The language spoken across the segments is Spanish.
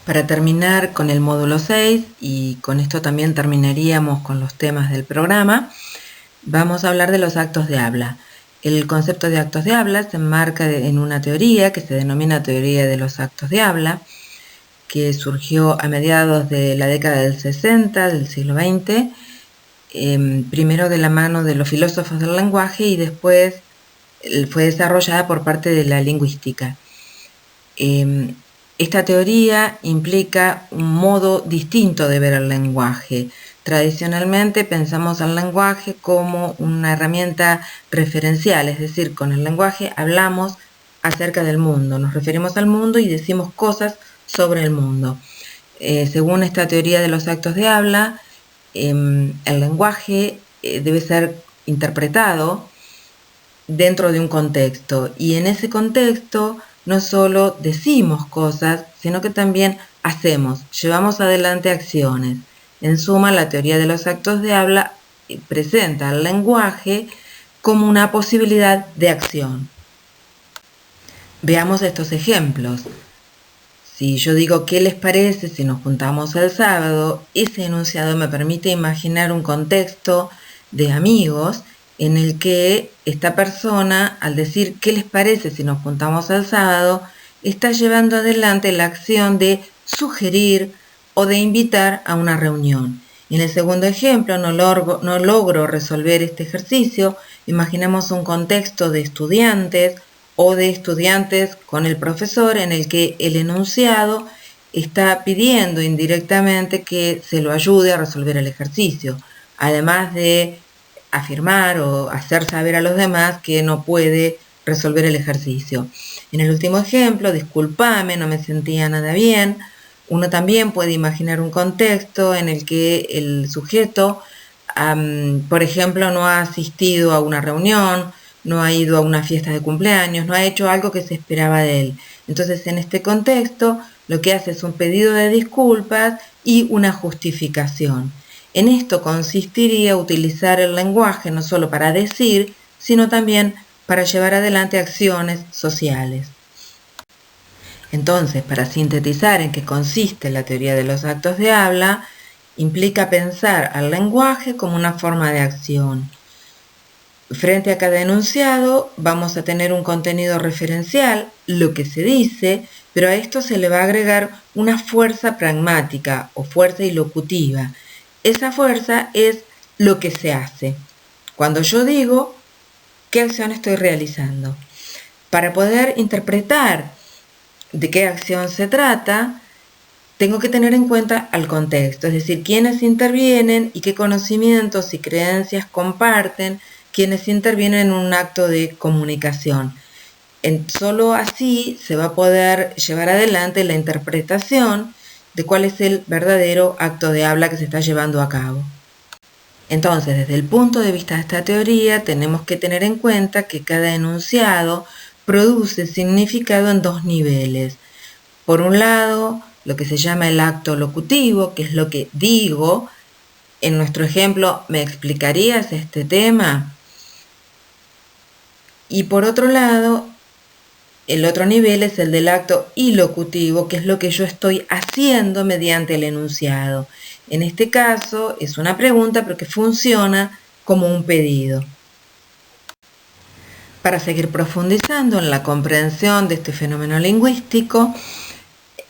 Para terminar con el módulo 6, y con esto también terminaríamos con los temas del programa, vamos a hablar de los actos de habla. El concepto de actos de habla se enmarca en una teoría que se denomina teoría de los actos de habla, que surgió a mediados de la década del 60 del siglo XX, primero de la mano de los filósofos del lenguaje y después fue desarrollada por parte de la lingüística. Esta teoría implica un modo distinto de ver el lenguaje. Tradicionalmente pensamos al lenguaje como una herramienta referencial, es decir, con el lenguaje hablamos acerca del mundo, nos referimos al mundo y decimos cosas sobre el mundo. Según esta teoría de los actos de habla, el lenguaje debe ser interpretado dentro de un contexto, y en ese contexto no solo decimos cosas, sino que también hacemos, llevamos adelante acciones. En suma, la teoría de los actos de habla presenta al lenguaje como una posibilidad de acción. Veamos estos ejemplos. Si yo digo ¿qué les parece si nos juntamos el sábado?, ese enunciado me permite imaginar un contexto de amigos en el que esta persona, al decir ¿qué les parece si nos juntamos el sábado?, está llevando adelante la acción de sugerir o de invitar a una reunión. En el segundo ejemplo no logro resolver este ejercicio. Imaginemos un contexto de estudiantes o de estudiantes con el profesor en el que el enunciado está pidiendo indirectamente que se lo ayude a resolver el ejercicio, además de afirmar o hacer saber a los demás que no puede resolver el ejercicio. En el último ejemplo, discúlpame, no me sentía nada bien. Uno también puede imaginar un contexto en el que el sujeto, por ejemplo, no ha asistido a una reunión, no ha ido a una fiesta de cumpleaños, no ha hecho algo que se esperaba de él. Entonces, en este contexto, lo que hace es un pedido de disculpas y una justificación. En esto consistiría utilizar el lenguaje no solo para decir, sino también para llevar adelante acciones sociales. Entonces, para sintetizar en qué consiste la teoría de los actos de habla, implica pensar al lenguaje como una forma de acción. Frente a cada enunciado vamos a tener un contenido referencial, lo que se dice, pero a esto se le va a agregar una fuerza pragmática o fuerza ilocutiva. Esa fuerza es lo que se hace. Cuando yo digo, ¿qué acción estoy realizando? Para poder interpretar de qué acción se trata, tengo que tener en cuenta al contexto, es decir, quiénes intervienen y qué conocimientos y creencias comparten quienes intervienen en un acto de comunicación. Solo así se va a poder llevar adelante la interpretación de cuál es el verdadero acto de habla que se está llevando a cabo. Entonces, desde el punto de vista de esta teoría, tenemos que tener en cuenta que cada enunciado produce significado en dos niveles. Por un lado, lo que se llama el acto locutivo, que es lo que digo. En nuestro ejemplo, ¿me explicarías este tema? Y por otro lado, el otro nivel es el del acto ilocutivo, que es lo que yo estoy haciendo mediante el enunciado. En este caso es una pregunta, pero que funciona como un pedido. Para seguir profundizando en la comprensión de este fenómeno lingüístico,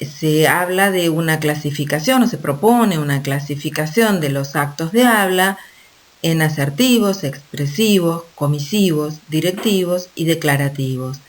se habla de una clasificación o se propone una clasificación de los actos de habla en asertivos, expresivos, comisivos, directivos y declarativos.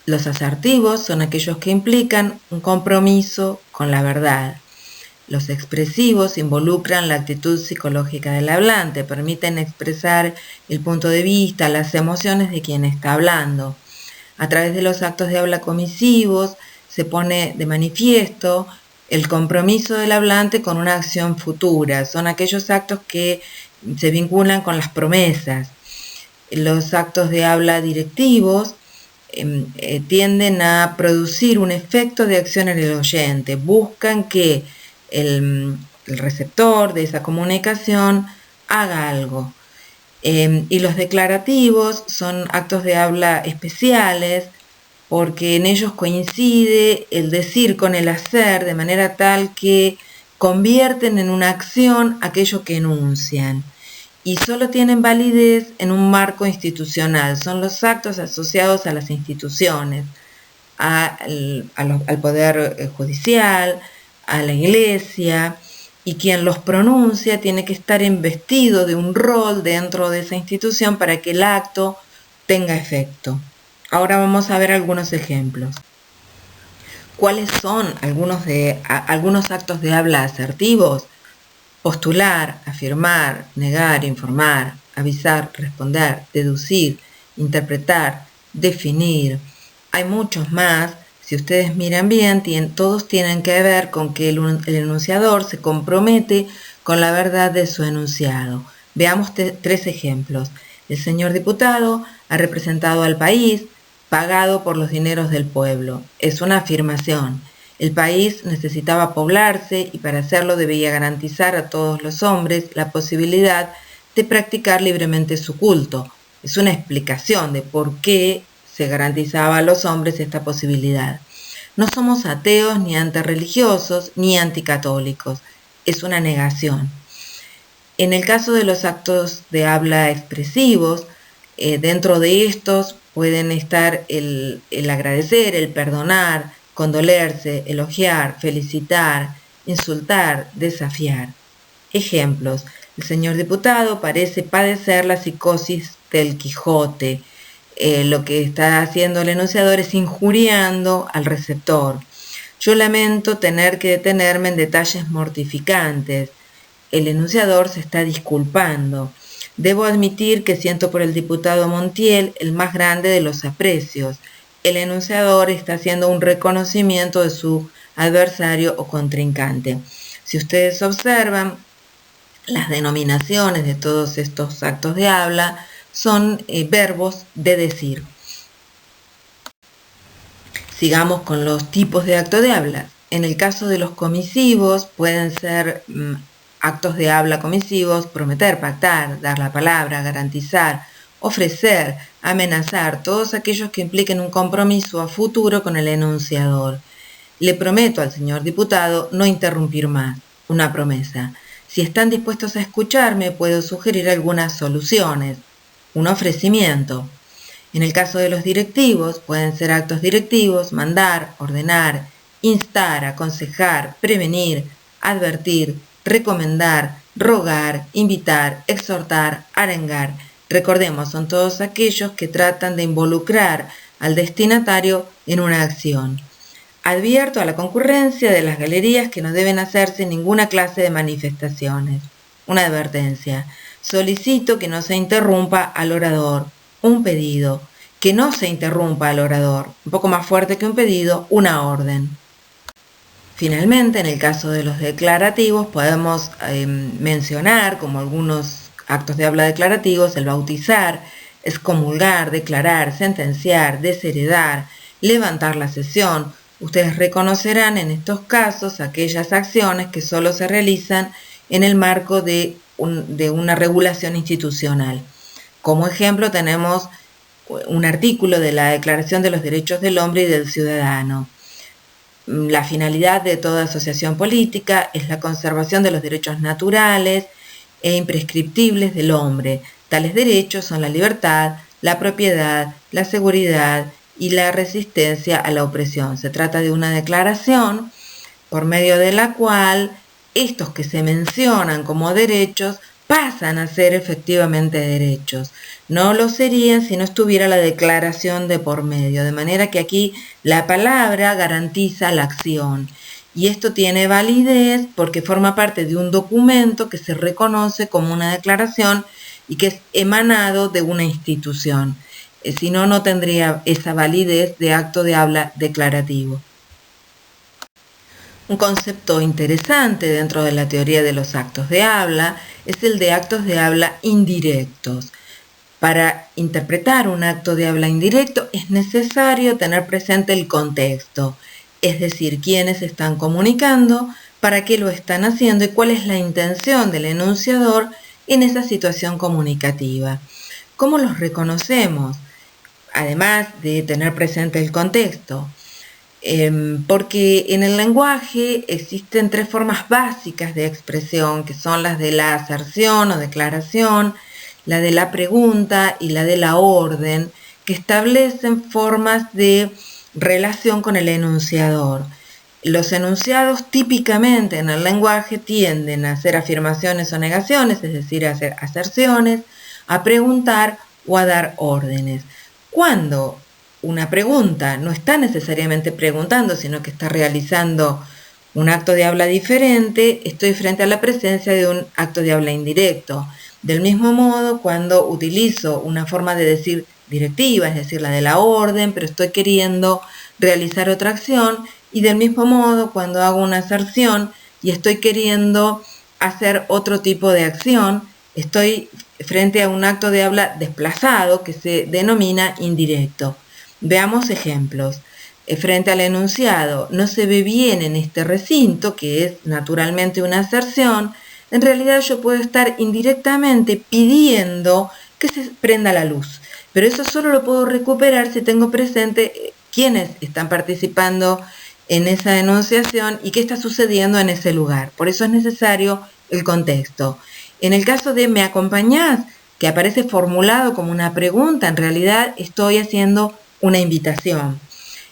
Los asertivos son aquellos que implican un compromiso con la verdad. Los expresivos involucran la actitud psicológica del hablante, permiten expresar el punto de vista, las emociones de quien está hablando. A través de los actos de habla comisivos se pone de manifiesto el compromiso del hablante con una acción futura. Son aquellos actos que se vinculan con las promesas. Los actos de habla directivos tienden a producir un efecto de acción en el oyente. Buscan que el receptor de esa comunicación haga algo. Y los declarativos son actos de habla especiales, porque en ellos coincide el decir con el hacer de manera tal que convierten en una acción aquello que enuncian y solo tienen validez en un marco institucional. Son los actos asociados a las instituciones, al poder judicial, a la iglesia, y quien los pronuncia tiene que estar investido de un rol dentro de esa institución para que el acto tenga efecto. Ahora vamos a ver algunos ejemplos. ¿Cuáles son algunos actos de habla asertivos? Postular, afirmar, negar, informar, avisar, responder, deducir, interpretar, definir. Hay muchos más. Si ustedes miran bien, todos tienen que ver con que el enunciador se compromete con la verdad de su enunciado. Veamos 3 ejemplos. El señor diputado ha representado al país, pagado por los dineros del pueblo. Es una afirmación. El país necesitaba poblarse y para hacerlo debía garantizar a todos los hombres la posibilidad de practicar libremente su culto. Es una explicación de por qué se garantizaba a los hombres esta posibilidad. No somos ateos ni antirreligiosos ni anticatólicos. Es una negación. En el caso de los actos de habla expresivos, dentro de estos pueden estar el agradecer, el perdonar, condolerse, elogiar, felicitar, insultar, desafiar. Ejemplos. El señor diputado parece padecer la psicosis del Quijote. Lo que está haciendo el enunciador es injuriando al receptor. Yo lamento tener que detenerme en detalles mortificantes. El enunciador se está disculpando. Debo admitir que siento por el diputado Montiel el más grande de los aprecios. El enunciador está haciendo un reconocimiento de su adversario o contrincante. Si ustedes observan, las denominaciones de todos estos actos de habla son verbos de decir. Sigamos con los tipos de acto de habla. En el caso de los comisivos pueden ser actos de habla comisivos: prometer, pactar, dar la palabra, garantizar, ofrecer, amenazar, todos aquellos que impliquen un compromiso a futuro con el enunciador. Le prometo al señor diputado no interrumpir más, una promesa. Si están dispuestos a escucharme, puedo sugerir algunas soluciones, un ofrecimiento. En el caso de los directivos, pueden ser actos directivos: mandar, ordenar, instar, aconsejar, prevenir, advertir, recomendar, rogar, invitar, exhortar, arengar. Recordemos, son todos aquellos que tratan de involucrar al destinatario en una acción. Advierto a la concurrencia de las galerías que no deben hacerse ninguna clase de manifestaciones. Una advertencia. Solicito que no se interrumpa al orador. Un pedido. Que no se interrumpa al orador. Un poco más fuerte que un pedido, una orden. Finalmente, en el caso de los declarativos, podemos mencionar como algunos actos de habla declarativos: el bautizar, excomulgar, declarar, sentenciar, desheredar, levantar la sesión. Ustedes reconocerán en estos casos aquellas acciones que solo se realizan en el marco de una regulación institucional. Como ejemplo tenemos un artículo de la Declaración de los Derechos del Hombre y del Ciudadano. La finalidad de toda asociación política es la conservación de los derechos naturales e imprescriptibles del hombre. Tales derechos son la libertad, la propiedad, la seguridad y la resistencia a la opresión. Se trata de una declaración por medio de la cual estos que se mencionan como derechos pasan a ser efectivamente derechos. No lo serían si no estuviera la declaración de por medio, de manera que aquí la palabra garantiza la acción. Y esto tiene validez porque forma parte de un documento que se reconoce como una declaración y que es emanado de una institución. Si no, no tendría esa validez de acto de habla declarativo. Un concepto interesante dentro de la teoría de los actos de habla es el de actos de habla indirectos. Para interpretar un acto de habla indirecto es necesario tener presente el contexto, es decir, quiénes están comunicando, para qué lo están haciendo y cuál es la intención del enunciador en esa situación comunicativa. ¿Cómo los reconocemos? además de tener presente el contexto. Porque en el lenguaje existen tres formas básicas de expresión, que son las de la aserción o declaración, la de la pregunta y la de la orden, que establecen formas de relación con el enunciador. Los enunciados típicamente en el lenguaje tienden a hacer afirmaciones o negaciones, es decir, a hacer aserciones, a preguntar o a dar órdenes. Cuando una pregunta no está necesariamente preguntando, sino que está realizando un acto de habla diferente, estoy frente a la presencia de un acto de habla indirecto. Del mismo modo, cuando utilizo una forma de decir directiva, es decir, la de la orden, pero estoy queriendo realizar otra acción, y del mismo modo, cuando hago una aserción y estoy queriendo hacer otro tipo de acción, estoy frente a un acto de habla desplazado que se denomina indirecto. Veamos ejemplos. Frente al enunciado, no se ve bien en este recinto, que es naturalmente una aserción. En realidad yo puedo estar indirectamente pidiendo que se prenda la luz, pero eso solo lo puedo recuperar si tengo presente quiénes están participando en esa enunciación y qué está sucediendo en ese lugar. Por eso es necesario el contexto. En el caso de ¿me acompañás?, que aparece formulado como una pregunta, en realidad estoy haciendo una invitación.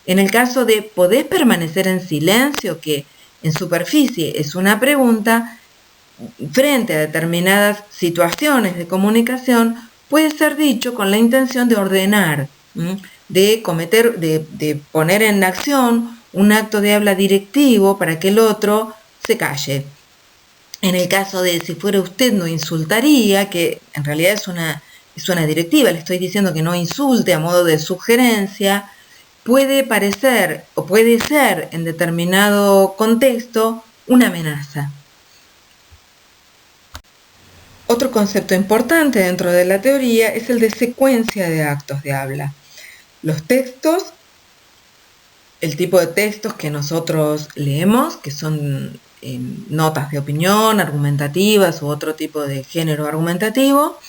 En el caso de ¿podés permanecer en silencio?, que en superficie es una pregunta, frente a determinadas situaciones de comunicación puede ser dicho con la intención de ordenar, de poner en acción un acto de habla directivo para que el otro se calle. En el caso de si fuera usted no insultaría, que en realidad es una directiva, le estoy diciendo que no insulte a modo de sugerencia, puede parecer o puede ser en determinado contexto una amenaza. Otro concepto importante dentro de la teoría es el de secuencia de actos de habla. Los textos, el tipo de textos que nosotros leemos, que son notas de opinión, argumentativas u otro tipo de género argumentativo,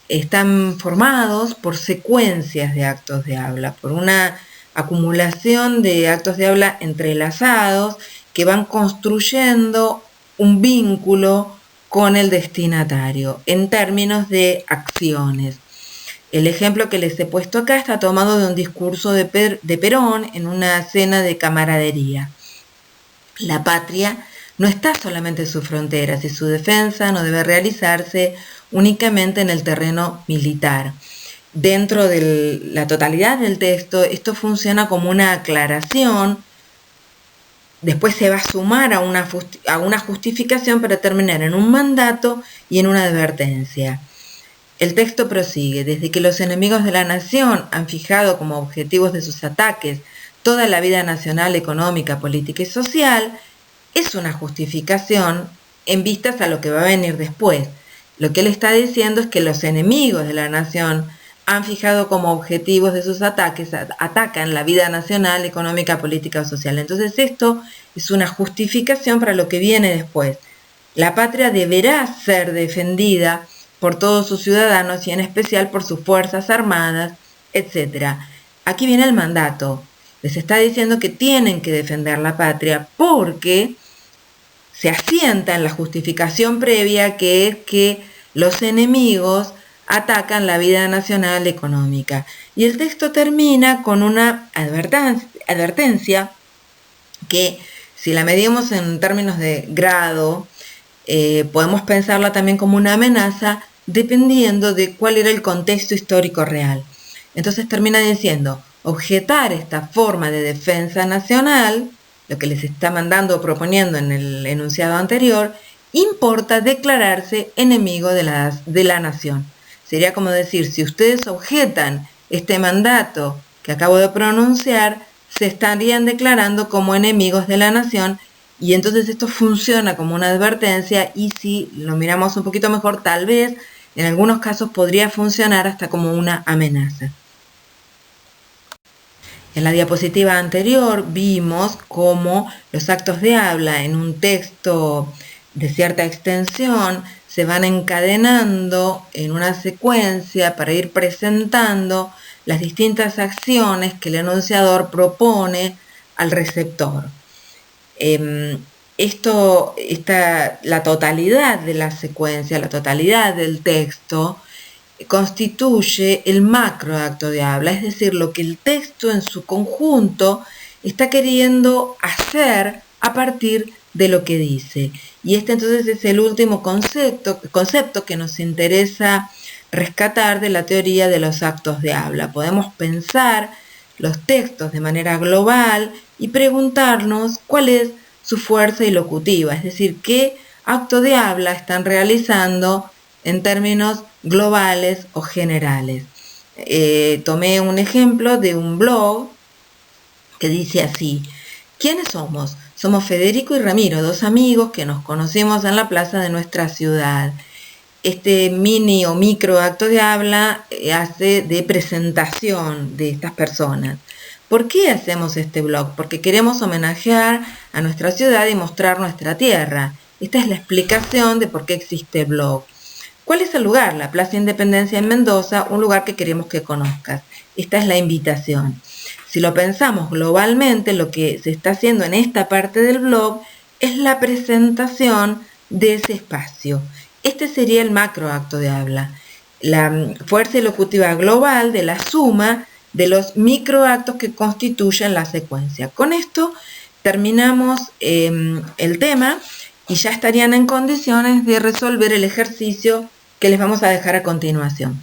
están formados por secuencias de actos de habla, por una acumulación de actos de habla entrelazados que van construyendo un vínculo con el destinatario en términos de acciones. El ejemplo que les he puesto acá está tomado de un discurso de Perón en una cena de camaradería. La patria no está solamente en sus fronteras y su defensa no debe realizarse únicamente en el terreno militar. Dentro de la totalidad del texto, esto funciona como una aclaración, después se va a sumar a una justificación para terminar en un mandato y en una advertencia. El texto prosigue: desde que los enemigos de la nación han fijado como objetivos de sus ataques toda la vida nacional, económica, política y social, es una justificación en vistas a lo que va a venir después. Lo que él está diciendo es que los enemigos de la nación han fijado como objetivos de sus ataques, atacan la vida nacional, económica, política o social. Entonces esto es una justificación para lo que viene después. La patria deberá ser defendida por todos sus ciudadanos y en especial por sus fuerzas armadas, etc. Aquí viene el mandato. Les está diciendo que tienen que defender la patria porque se asienta en la justificación previa, que es que los enemigos atacan la vida nacional económica. Y el texto termina con una advertencia que, si la medimos en términos de grado, podemos pensarla también como una amenaza dependiendo de cuál era el contexto histórico real. Entonces termina diciendo: objetar esta forma de defensa nacional, lo que les está mandando o proponiendo en el enunciado anterior, importa declararse enemigo de la nación. Sería como decir: si ustedes objetan este mandato que acabo de pronunciar, se estarían declarando como enemigos de la nación, y entonces esto funciona como una advertencia, y si lo miramos un poquito mejor, tal vez en algunos casos podría funcionar hasta como una amenaza. En la diapositiva anterior vimos cómo los actos de habla en un texto de cierta extensión se van encadenando en una secuencia para ir presentando las distintas acciones que el enunciador propone al receptor. La totalidad de la secuencia, la totalidad del texto, constituye el macroacto de habla, es decir, lo que el texto en su conjunto está queriendo hacer a partir de lo que dice. Y este entonces es el último concepto que nos interesa rescatar de la teoría de los actos de habla. Podemos pensar los textos de manera global y preguntarnos cuál es su fuerza ilocutiva, es decir, qué acto de habla están realizando en términos globales o generales. Tomé un ejemplo de un blog que dice así: ¿quiénes somos? Somos Federico y Ramiro, dos amigos que nos conocimos en la plaza de nuestra ciudad. Este mini o micro acto de habla hace de presentación de estas personas. ¿Por qué hacemos este blog? Porque queremos homenajear a nuestra ciudad y mostrar nuestra tierra. Esta es la explicación de por qué existe el blog. ¿Cuál es el lugar? La Plaza Independencia en Mendoza, un lugar que queremos que conozcas. Esta es la invitación. Si lo pensamos globalmente, lo que se está haciendo en esta parte del blog es la presentación de ese espacio. Este sería el macroacto de habla, la fuerza elocutiva global de la suma de los microactos que constituyen la secuencia. Con esto terminamos el tema y ya estarían en condiciones de resolver el ejercicio que les vamos a dejar a continuación.